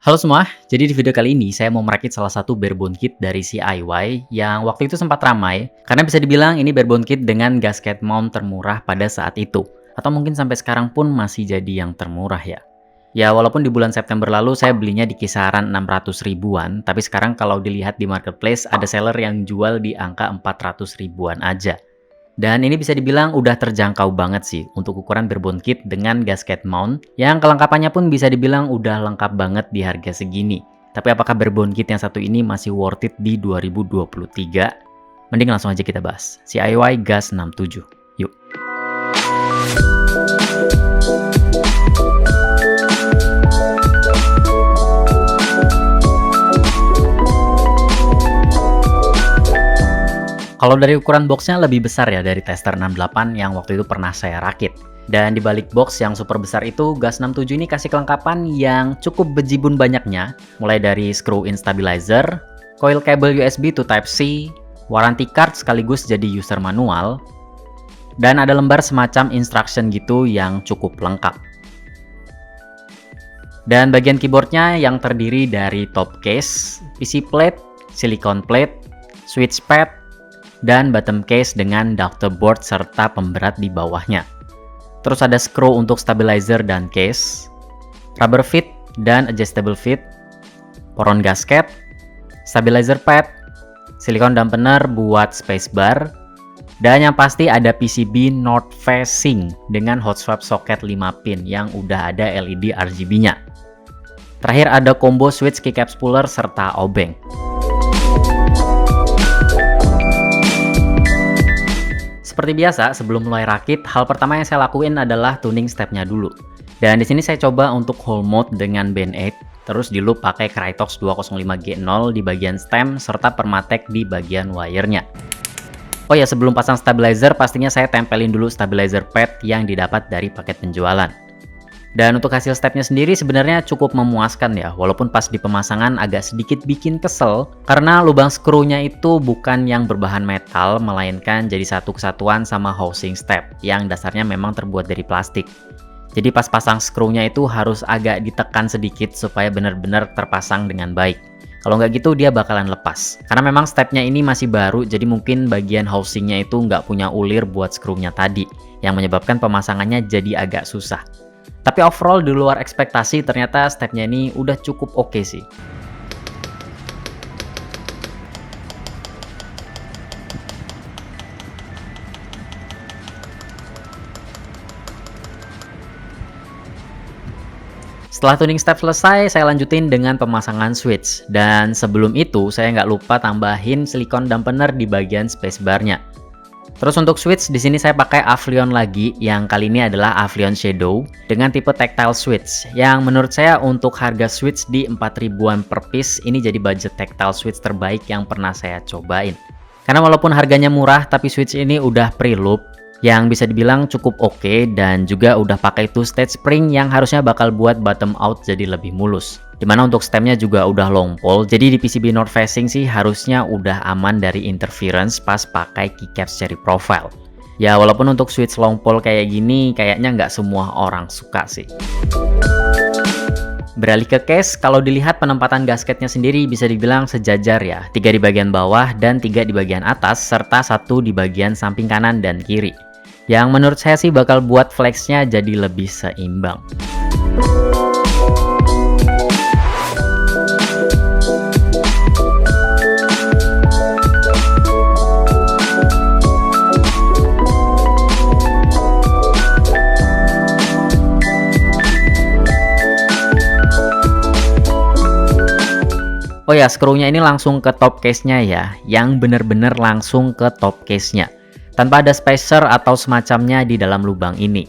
Halo semua, jadi di video kali ini saya mau merakit salah satu barebone kit dari CIY yang waktu itu sempat ramai karena bisa dibilang ini barebone kit dengan gasket mount termurah pada saat itu. Atau mungkin sampai sekarang pun masih jadi yang termurah ya. Ya walaupun di bulan September lalu saya belinya di kisaran 600 ribuan, tapi sekarang kalau dilihat di marketplace ada seller yang jual di angka 400 ribuan aja. Dan ini bisa dibilang udah terjangkau banget sih untuk ukuran barebone kit dengan gasket mount yang kelengkapannya pun bisa dibilang udah lengkap banget di harga segini. Tapi apakah barebone kit yang satu ini masih worth it di 2023? Mending langsung aja kita bahas. CIY Gas 67. Yuk. Kalau dari ukuran boxnya lebih besar ya dari tester 68 yang waktu itu pernah saya rakit. Dan di balik box yang super besar itu, Gas 67 ini kasih kelengkapan yang cukup bejibun banyaknya, mulai dari screw-in stabilizer, coil kabel USB to Type-C, warranty card sekaligus jadi user manual, dan ada lembar semacam instruction gitu yang cukup lengkap. Dan bagian keyboardnya yang terdiri dari top case, PC plate, silicone plate, switch pad, dan bottom case dengan doctor board serta pemberat di bawahnya. Terus ada screw untuk stabilizer dan case, rubber feet dan adjustable feet, poron gasket, stabilizer pad, silicone dampener buat spacebar, dan yang pasti ada PCB north facing dengan hot swap socket 5 pin yang udah ada LED RGB-nya. Terakhir ada combo switch keycap spooler serta obeng. Seperti biasa, sebelum mulai rakit, hal pertama yang saya lakuin adalah tuning stepnya dulu. Dan di sini saya coba untuk whole mode dengan band 8, terus di loop pakai Krytox 205G0 di bagian stem serta Permatex di bagian wire-nya. Oh ya, sebelum pasang stabilizer, pastinya saya tempelin dulu stabilizer pad yang didapat dari paket penjualan. Dan untuk hasil stepnya sendiri sebenarnya cukup memuaskan ya, walaupun pas di pemasangan agak sedikit bikin kesel, karena lubang skrunya itu bukan yang berbahan metal, melainkan jadi satu kesatuan sama housing step, yang dasarnya memang terbuat dari plastik. Jadi pas pasang skrunya itu harus agak ditekan sedikit supaya benar-benar terpasang dengan baik. Kalau nggak gitu dia bakalan lepas. Karena memang stepnya ini masih baru, jadi mungkin bagian housingnya itu nggak punya ulir buat skrunya tadi, yang menyebabkan pemasangannya jadi agak susah. Tapi overall di luar ekspektasi ternyata stepnya ini udah cukup oke sih. Setelah tuning step selesai, saya lanjutin dengan pemasangan switch. Dan sebelum itu, saya nggak lupa tambahin silikon dampener di bagian spacebar-nya. Terus untuk switch, di sini saya pakai Avlion lagi, yang kali ini adalah Avlion Shadow dengan tipe tactile switch, yang menurut saya untuk harga switch di 4 ribuan per piece, ini jadi budget tactile switch terbaik yang pernah saya cobain. Karena walaupun harganya murah, tapi switch ini udah pre-loop, yang bisa dibilang cukup oke, dan juga udah pakai two-stage spring yang harusnya bakal buat bottom out jadi lebih mulus. Dimana untuk stemnya juga udah long pole, jadi di PCB north facing sih harusnya udah aman dari interference pas pakai keycap cherry profile. Ya walaupun untuk switch long pole kayak gini kayaknya nggak semua orang suka sih. Beralih ke case, kalau dilihat penempatan gasketnya sendiri bisa dibilang sejajar ya, 3 di bagian bawah dan 3 di bagian atas, serta 1 di bagian samping kanan dan kiri. Yang menurut saya sih bakal buat flexnya jadi lebih seimbang. Oh ya, skrunya ini langsung ke top case-nya ya, yang bener-bener langsung ke top case-nya. Tanpa ada spacer atau semacamnya di dalam lubang ini.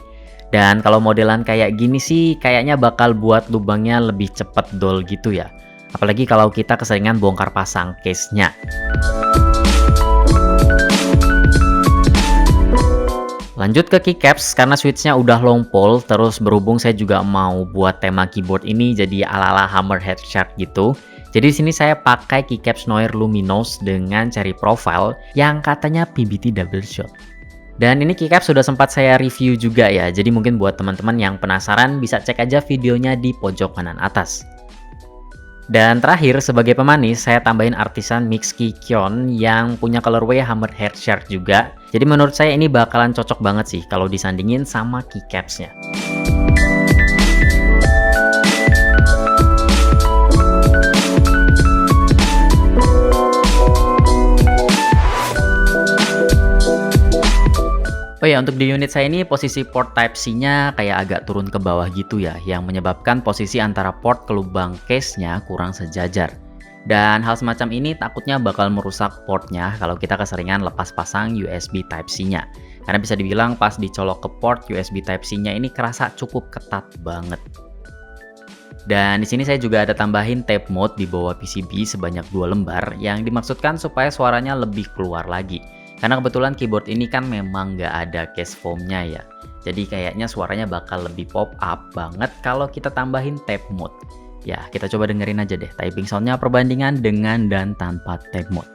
Dan kalau modelan kayak gini sih, kayaknya bakal buat lubangnya lebih cepet dol gitu ya. Apalagi kalau kita keseringan bongkar pasang case-nya. Lanjut ke keycaps, karena switch-nya udah long pole, terus berhubung saya juga mau buat tema keyboard ini jadi ala-ala hammerhead shark gitu. Jadi di sini saya pakai keycaps Noir Luminous dengan cherry profile yang katanya PBT double shot. Dan ini keycap sudah sempat saya review juga ya, jadi mungkin buat teman-teman yang penasaran bisa cek aja videonya di pojok kanan atas. Dan terakhir, sebagai pemanis, saya tambahin Artisan Mix Keychron yang punya colorway Hammered Hair Shark juga. Jadi menurut saya ini bakalan cocok banget sih kalau disandingin sama keycaps-nya. Oh ya, untuk di unit saya ini posisi port Type-C-nya kayak agak turun ke bawah gitu ya, yang menyebabkan posisi antara port ke lubang case-nya kurang sejajar. Dan hal semacam ini takutnya bakal merusak portnya kalau kita keseringan lepas pasang USB Type-C-nya. Karena bisa dibilang pas dicolok ke port USB Type-C-nya ini kerasa cukup ketat banget. Dan di sini saya juga ada tambahin tape mode di bawah PCB sebanyak 2 lembar yang dimaksudkan supaya suaranya lebih keluar lagi. Karena kebetulan keyboard ini kan memang nggak ada case foam-nya ya. Jadi kayaknya suaranya bakal lebih pop up banget kalau kita tambahin tape mode. Ya, kita coba dengerin aja deh typing sound-nya perbandingan dengan dan tanpa tape mode.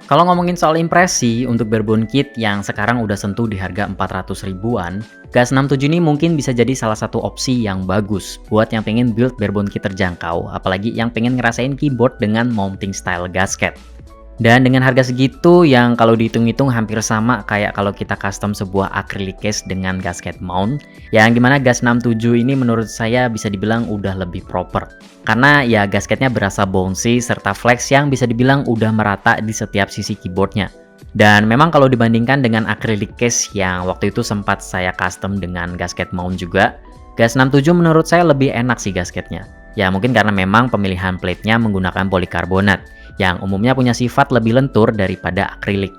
Kalau ngomongin soal impresi, untuk barebone kit yang sekarang udah sentuh di harga 400 ribuan, Gas 67 ini mungkin bisa jadi salah satu opsi yang bagus buat yang pengen build barebone kit terjangkau, apalagi yang pengen ngerasain keyboard dengan mounting style gasket. Dan dengan harga segitu yang kalau dihitung-hitung hampir sama kayak kalau kita custom sebuah acrylic case dengan gasket mount, yang dimana Gas 67 ini menurut saya bisa dibilang udah lebih proper. Karena ya gasketnya berasa bouncy serta flex yang bisa dibilang udah merata di setiap sisi keyboardnya. Dan memang kalau dibandingkan dengan acrylic case yang waktu itu sempat saya custom dengan gasket mount juga, Gas 67 menurut saya lebih enak sih gasketnya. Ya mungkin karena memang pemilihan plate-nya menggunakan polikarbonat yang umumnya punya sifat lebih lentur daripada akrilik.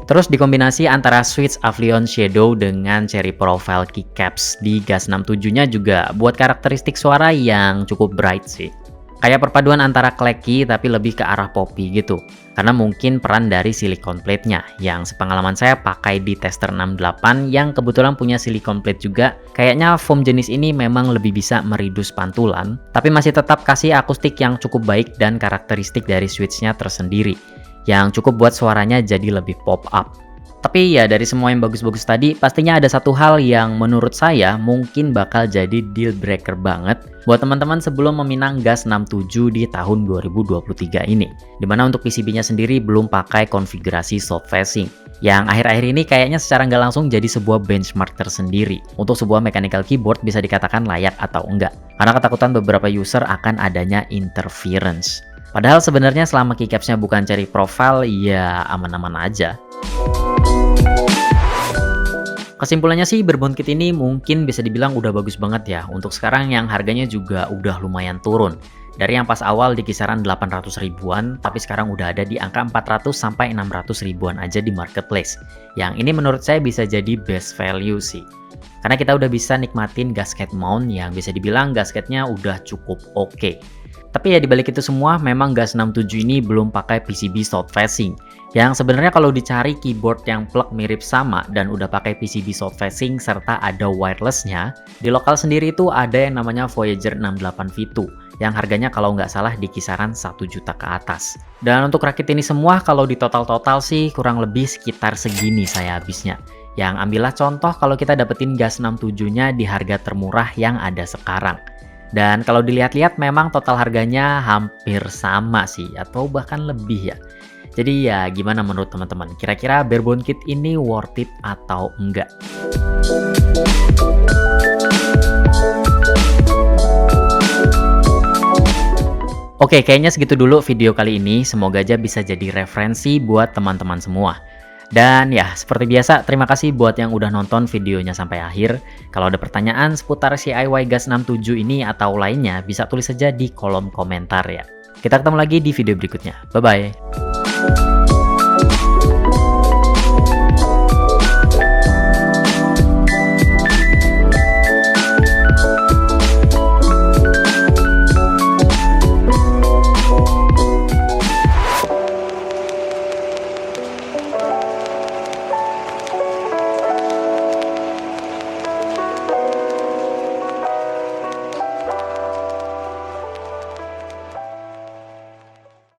Terus dikombinasi antara switch Avion Shadow dengan cherry profile keycaps di Gas 67-nya juga buat karakteristik suara yang cukup bright sih. Kayak perpaduan antara clacky tapi lebih ke arah poppy gitu. Karena mungkin peran dari silicone plate-nya yang sepengalaman saya pakai di Tester 68 yang kebetulan punya silicone plate juga. Kayaknya foam jenis ini memang lebih bisa meridus pantulan, tapi masih tetap kasih akustik yang cukup baik dan karakteristik dari switch-nya tersendiri, yang cukup buat suaranya jadi lebih pop up. Tapi ya dari semua yang bagus-bagus tadi, pastinya ada satu hal yang menurut saya mungkin bakal jadi deal breaker banget buat teman-teman sebelum meminang Gas 67 di tahun 2023 ini. Dimana untuk PCB-nya sendiri belum pakai konfigurasi soft facing, yang akhir-akhir ini kayaknya secara nggak langsung jadi sebuah benchmark tersendiri untuk sebuah mechanical keyboard bisa dikatakan layak atau enggak. Karena ketakutan beberapa user akan adanya interference. Padahal sebenarnya selama keycaps-nya bukan cherry profile, ya aman-aman aja. Kesimpulannya sih, barebone kit ini mungkin bisa dibilang udah bagus banget ya untuk sekarang yang harganya juga udah lumayan turun. Dari yang pas awal di kisaran 800 ribuan, tapi sekarang udah ada di angka 400 sampai 600 ribuan aja di marketplace. Yang ini menurut saya bisa jadi best value sih. Karena kita udah bisa nikmatin gasket mount yang bisa dibilang gasketnya udah cukup oke. Tapi ya dibalik itu semua, memang Gas 67 ini belum pakai PCB soft facing. Yang sebenarnya kalau dicari keyboard yang plug mirip sama dan udah pakai PCB soft facing serta ada wirelessnya, di lokal sendiri itu ada yang namanya Voyager 68 V2 yang harganya kalau nggak salah di kisaran 1 juta ke atas. Dan untuk rakit ini semua kalau di total-total sih kurang lebih sekitar segini saya habisnya. Yang ambillah contoh kalau kita dapetin gas 67-nya di harga termurah yang ada sekarang. Dan kalau dilihat-lihat memang total harganya hampir sama sih, atau bahkan lebih ya. Jadi ya gimana menurut teman-teman? Kira-kira barebone kit ini worth it atau enggak? Oke, kayaknya segitu dulu video kali ini. Semoga aja bisa jadi referensi buat teman-teman semua. Dan ya, seperti biasa, terima kasih buat yang udah nonton videonya sampai akhir. Kalau ada pertanyaan seputar CIY Gas 67 ini atau lainnya, bisa tulis saja di kolom komentar ya. Kita ketemu lagi di video berikutnya. Bye-bye.